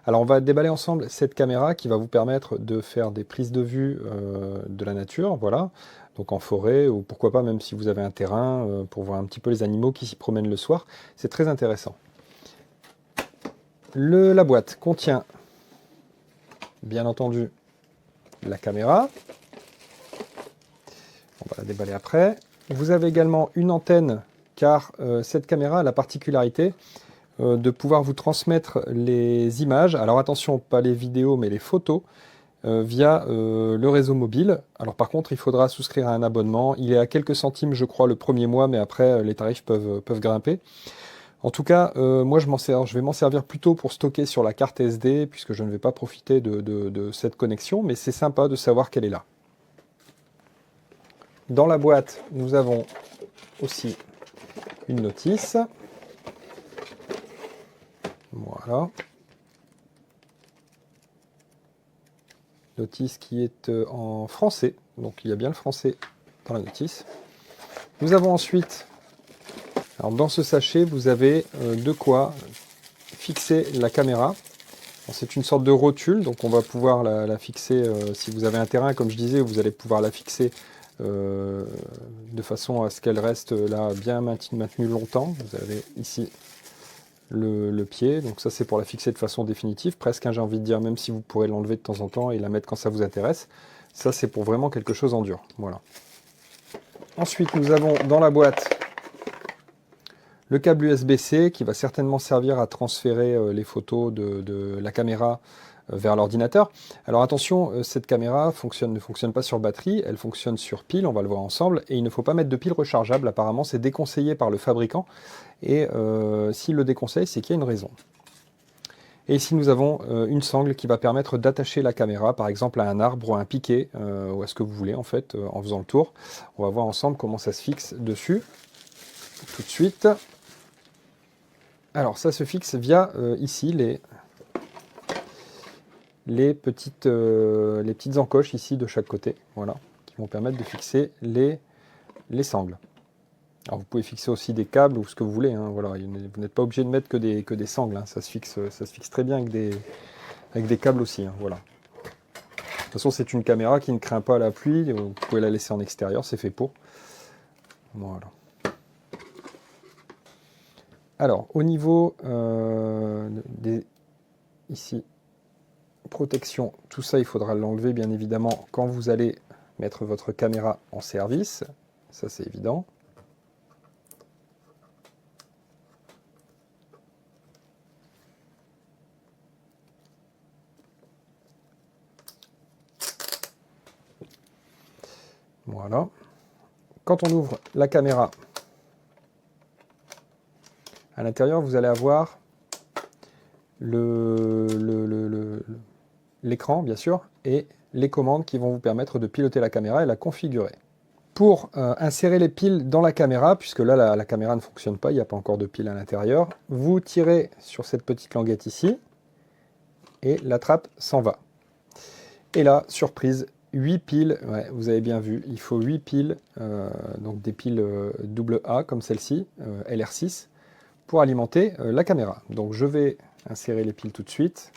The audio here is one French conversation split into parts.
Alors on va déballer ensemble cette caméra qui va vous permettre de faire des prises de vue de la nature, voilà, donc en forêt ou pourquoi pas même si vous avez un terrain pour voir un petit peu les animaux qui s'y promènent le soir. C'est très intéressant. La boîte contient bien entendu la caméra. On va la déballer après. Vous avez également une antenne car cette caméra a la particularité de pouvoir vous transmettre les images, alors attention, pas les vidéos mais les photos, via le réseau mobile. Alors par contre, il faudra souscrire à un abonnement. Il est à quelques centimes, je crois, le premier mois, mais après, les tarifs peuvent grimper. En tout cas, moi, je vais m'en servir plutôt pour stocker sur la carte SD, puisque je ne vais pas profiter de cette connexion, mais c'est sympa de savoir qu'elle est là. Dans la boîte, nous avons aussi une notice. Voilà. Notice qui est en français, donc il y a bien le français dans la notice. Nous avons ensuite, alors dans ce sachet, vous avez de quoi fixer la caméra. C'est une sorte de rotule, donc on va pouvoir la fixer, si vous avez un terrain, comme je disais, vous allez pouvoir la fixer de façon à ce qu'elle reste là bien maintenue longtemps. Vous avez ici le pied, donc ça c'est pour la fixer de façon définitive, presque, hein, j'ai envie de dire, même si vous pourrez l'enlever de temps en temps et la mettre quand ça vous intéresse. Ça c'est pour vraiment quelque chose en dur. Voilà. Ensuite nous avons dans la boîte le câble USB-C qui va certainement servir à transférer les photos de la caméra vers l'ordinateur. Alors attention, cette caméra ne fonctionne pas sur batterie, elle fonctionne sur pile, on va le voir ensemble, et il ne faut pas mettre de pile rechargeable, apparemment c'est déconseillé par le fabricant, et s'il le déconseille, c'est qu'il y a une raison. Et ici nous avons une sangle qui va permettre d'attacher la caméra, par exemple à un arbre ou à un piquet, ou à ce que vous voulez en fait, en faisant le tour. On va voir ensemble comment ça se fixe dessus, tout de suite. Alors ça se fixe via ici les petites encoches ici de chaque côté, voilà, qui vont permettre de fixer les sangles. Alors vous pouvez fixer aussi des câbles ou ce que vous voulez, hein, voilà, vous n'êtes pas obligé de mettre que des sangles, hein, ça se fixe très bien avec des câbles aussi, hein, voilà. De toute façon c'est une caméra qui ne craint pas la pluie, vous pouvez la laisser en extérieur, c'est fait pour. Voilà. Alors au niveau ici, protection, tout ça il faudra l'enlever bien évidemment quand vous allez mettre votre caméra en service, ça c'est évident. Voilà. Quand on ouvre la caméra, à l'intérieur vous allez avoir l'écran bien sûr et les commandes qui vont vous permettre de piloter la caméra et la configurer. Pour insérer les piles dans la caméra, puisque là la caméra ne fonctionne pas, il n'y a pas encore de piles à l'intérieur, vous tirez sur cette petite languette ici et la trappe s'en va. Et là, surprise, 8 piles, ouais, vous avez bien vu, il faut 8 piles, donc des piles AA comme celle-ci, LR6, pour alimenter la caméra. Donc je vais insérer les piles tout de suite.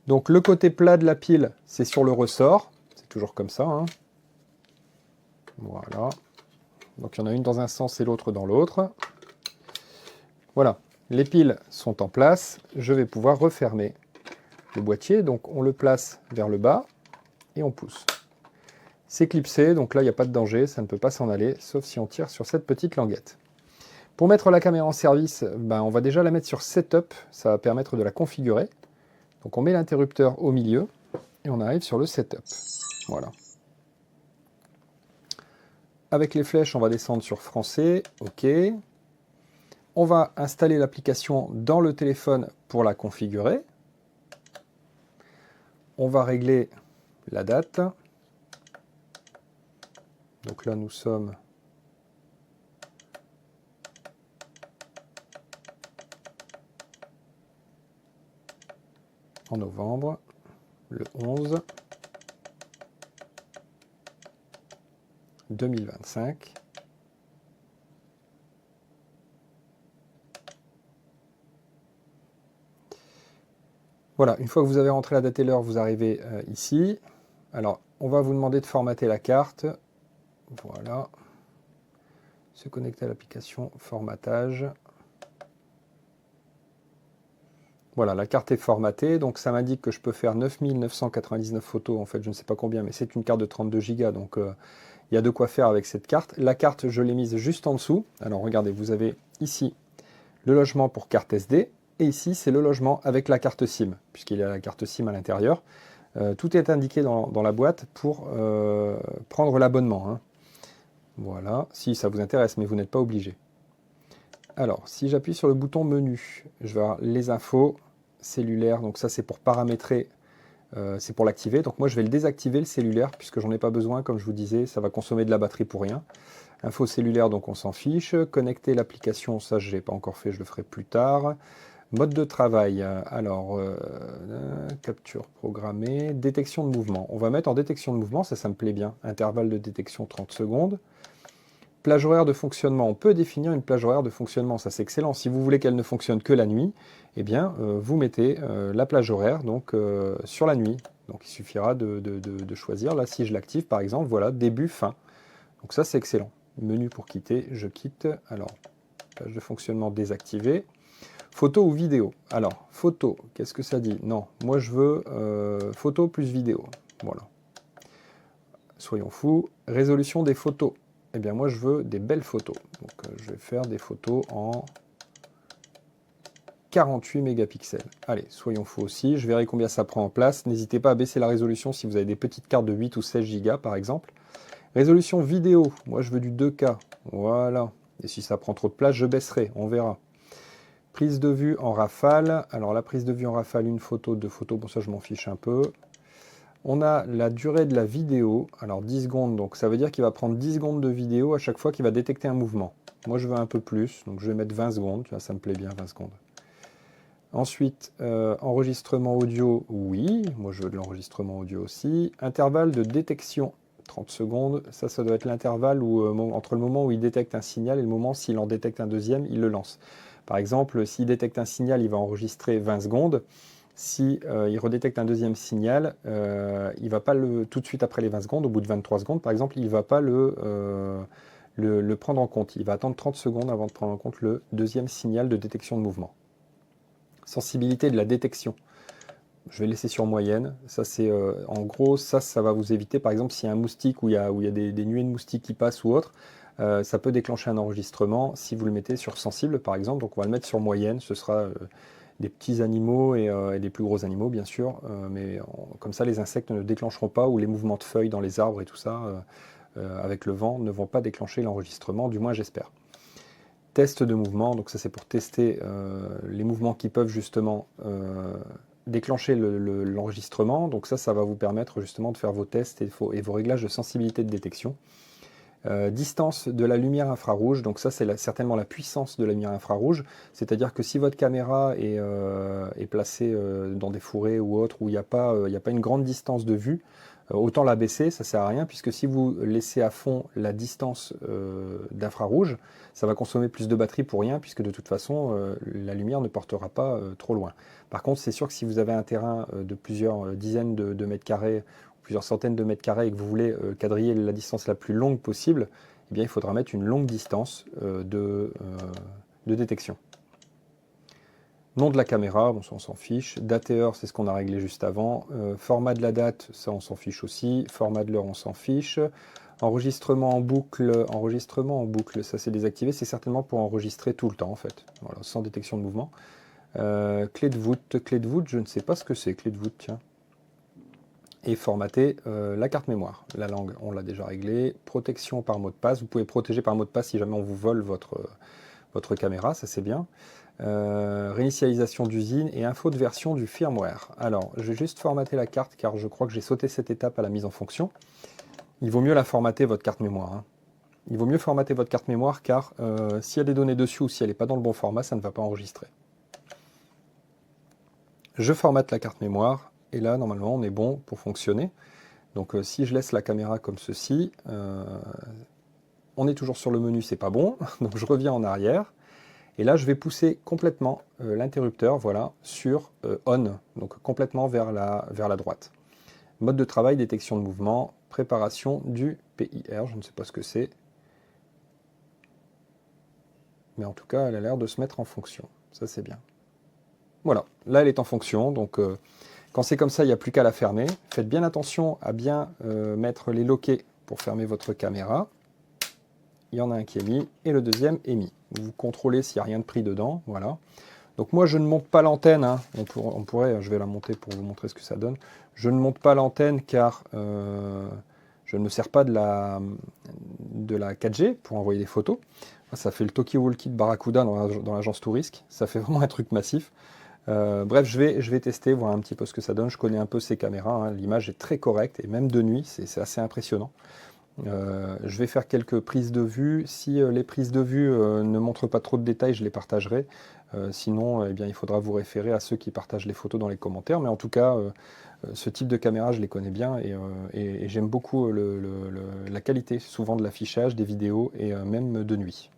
Donc le côté plat de la pile, c'est sur le ressort, c'est toujours comme ça, hein. Voilà. Donc il y en a une dans un sens et l'autre dans l'autre. Voilà, les piles sont en place, je vais pouvoir refermer le boîtier, donc on le place vers le bas et on pousse. C'est clipsé, donc là il n'y a pas de danger, ça ne peut pas s'en aller, sauf si on tire sur cette petite languette. Pour mettre la caméra en service, on va déjà la mettre sur Setup, ça va permettre de la configurer. Donc on met l'interrupteur au milieu et on arrive sur le Setup. Voilà. Avec les flèches, on va descendre sur Français, OK. On va installer l'application dans le téléphone pour la configurer. On va régler la date. Donc là, nous sommes en novembre, le 11 2025. Voilà, une fois que vous avez rentré la date et l'heure, vous arrivez ici. Alors, on va vous demander de formater la carte. Voilà. Se connecter à l'application formatage. Voilà, la carte est formatée, donc ça m'indique que je peux faire 9999 photos, en fait je ne sais pas combien, mais c'est une carte de 32 Go, donc il y a de quoi faire avec cette carte. La carte, je l'ai mise juste en dessous. Alors regardez, vous avez ici le logement pour carte SD, et ici c'est le logement avec la carte SIM, puisqu'il y a la carte SIM à l'intérieur. Tout est indiqué dans la boîte pour prendre l'abonnement, hein. Voilà, si ça vous intéresse, mais vous n'êtes pas obligé. Alors, si j'appuie sur le bouton menu, je vais avoir les infos cellulaires. Donc ça, c'est pour paramétrer, c'est pour l'activer. Donc moi, je vais le désactiver, le cellulaire, puisque j'en ai pas besoin. Comme je vous disais, ça va consommer de la batterie pour rien. Info cellulaire, donc on s'en fiche. Connecter l'application, ça, je n'ai pas encore fait, je le ferai plus tard. Mode de travail, alors, capture programmée, détection de mouvement. On va mettre en détection de mouvement, ça me plaît bien. Intervalle de détection 30 secondes. Plage horaire de fonctionnement, on peut définir une plage horaire de fonctionnement, ça c'est excellent. Si vous voulez qu'elle ne fonctionne que la nuit, eh bien vous mettez la plage horaire donc, sur la nuit. Donc il suffira de choisir, là si je l'active par exemple, voilà, début, fin. Donc ça c'est excellent. Menu pour quitter, je quitte. Alors, plage de fonctionnement désactivée. Photo ou vidéo? Alors, photo, qu'est-ce que ça dit? Non, moi je veux photo plus vidéo. Voilà. Soyons fous. Résolution des photos. Eh bien moi je veux des belles photos. Donc je vais faire des photos en 48 mégapixels. Allez, soyons fous aussi. Je verrai combien ça prend en place. N'hésitez pas à baisser la résolution si vous avez des petites cartes de 8 ou 16 Go par exemple. Résolution vidéo. Moi je veux du 2K. Voilà. Et si ça prend trop de place, je baisserai. On verra. Prise de vue en rafale. Alors la prise de vue en rafale, une photo, deux photos. Bon ça je m'en fiche un peu. On a la durée de la vidéo, alors 10 secondes, donc ça veut dire qu'il va prendre 10 secondes de vidéo à chaque fois qu'il va détecter un mouvement. Moi je veux un peu plus, donc je vais mettre 20 secondes, tu vois, ça me plaît bien 20 secondes. Ensuite, enregistrement audio, oui, moi je veux de l'enregistrement audio aussi. Intervalle de détection, 30 secondes, ça doit être l'intervalle où, entre le moment où il détecte un signal et le moment s'il en détecte un deuxième, il le lance. Par exemple, s'il détecte un signal, il va enregistrer 20 secondes. Si il redétecte un deuxième signal, il ne va pas tout de suite après les 20 secondes, au bout de 23 secondes par exemple, il ne va pas le prendre en compte. Il va attendre 30 secondes avant de prendre en compte le deuxième signal de détection de mouvement. Sensibilité de la détection. Je vais laisser sur moyenne. Ça c'est en gros, ça va vous éviter par exemple s'il y a un moustique ou il y a des nuées de moustiques qui passent ou autre. Ça peut déclencher un enregistrement si vous le mettez sur sensible par exemple. Donc on va le mettre sur moyenne, ce sera des petits animaux et des plus gros animaux bien sûr, mais comme ça les insectes ne déclencheront pas, ou les mouvements de feuilles dans les arbres et tout ça avec le vent ne vont pas déclencher l'enregistrement, du moins j'espère. Test de mouvement, donc ça c'est pour tester les mouvements qui peuvent justement déclencher l'enregistrement, donc ça va vous permettre justement de faire vos tests et vos réglages de sensibilité de détection. Distance de la lumière infrarouge, donc ça c'est certainement la puissance de la lumière infrarouge, c'est-à-dire que si votre caméra est placée dans des fourrés ou autres où il n'y a pas une grande distance de vue, autant la baisser, ça ne sert à rien, puisque si vous laissez à fond la distance d'infrarouge, ça va consommer plus de batterie pour rien, puisque de toute façon la lumière ne portera pas trop loin. Par contre, c'est sûr que si vous avez un terrain de plusieurs dizaines de mètres carrés, plusieurs centaines de mètres carrés et que vous voulez quadriller la distance la plus longue possible, eh bien, il faudra mettre une longue distance de détection. Nom de la caméra, bon, ça on s'en fiche. Date et heure, c'est ce qu'on a réglé juste avant. Format de la date, ça on s'en fiche aussi. Format de l'heure, on s'en fiche. Enregistrement en boucle, ça c'est désactivé. C'est certainement pour enregistrer tout le temps en fait, voilà, sans détection de mouvement. Clé de voûte, je ne sais pas ce que c'est, clé de voûte, tiens. Et formater la carte mémoire. La langue, on l'a déjà réglé. Protection par mot de passe. Vous pouvez protéger par mot de passe si jamais on vous vole votre caméra, ça c'est bien. Réinitialisation d'usine et info de version du firmware. Alors, je vais juste formater la carte car je crois que j'ai sauté cette étape à la mise en fonction. Il vaut mieux la formater, votre carte mémoire, hein. Il vaut mieux formater votre carte mémoire car s'il y a des données dessus ou si elle n'est pas dans le bon format, ça ne va pas enregistrer. Je formate la carte mémoire. Et là, normalement, on est bon pour fonctionner. Donc, si je laisse la caméra comme ceci, on est toujours sur le menu, c'est pas bon. Donc, je reviens en arrière. Et là, je vais pousser complètement l'interrupteur, voilà, sur on, donc complètement vers la droite. Mode de travail, détection de mouvement, préparation du PIR, je ne sais pas ce que c'est. Mais en tout cas, elle a l'air de se mettre en fonction. Ça, c'est bien. Voilà, là, elle est en fonction, donc quand c'est comme ça, il n'y a plus qu'à la fermer. Faites bien attention à bien mettre les loquets pour fermer votre caméra. Il y en a un qui est mis et le deuxième est mis. Vous contrôlez s'il n'y a rien de pris dedans, voilà. Donc moi, je ne monte pas l'antenne, hein. On pourrait, je vais la monter pour vous montrer ce que ça donne. Je ne monte pas l'antenne car je ne me sers pas de la 4G pour envoyer des photos. Ça fait le talkie-walkie de Barracuda dans l'agence Tourist. Ça fait vraiment un truc massif. Bref, je vais tester, voir un petit peu ce que ça donne. Je connais un peu ces caméras, hein. L'image est très correcte et même de nuit, c'est assez impressionnant. Je vais faire quelques prises de vue. Si les prises de vue ne montrent pas trop de détails, je les partagerai. Sinon, eh bien, il faudra vous référer à ceux qui partagent les photos dans les commentaires. Mais en tout cas, ce type de caméra, je les connais bien et j'aime beaucoup la qualité souvent de l'affichage, des vidéos et même de nuit.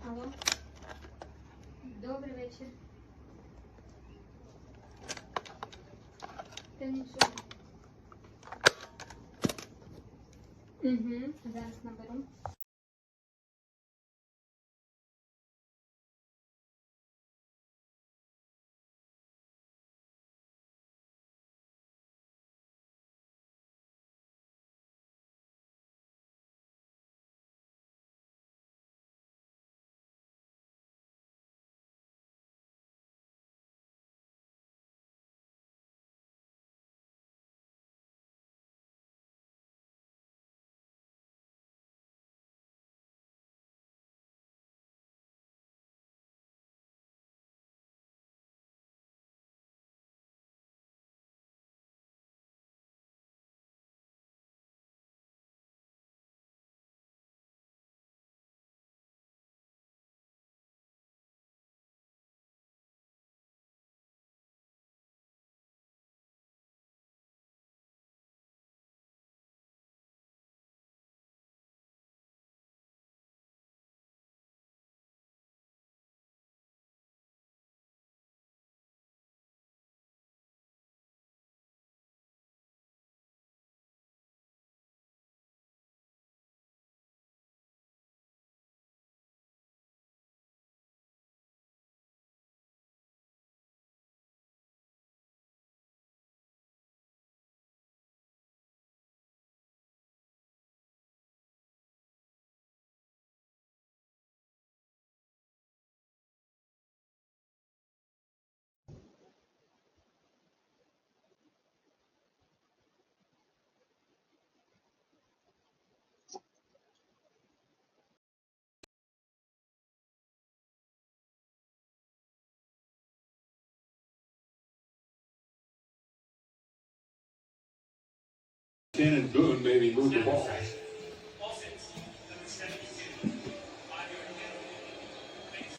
Алло. Добрий вечір. Та нічого. Угу. Зараз наберу. Shannon Boone maybe moved the ball.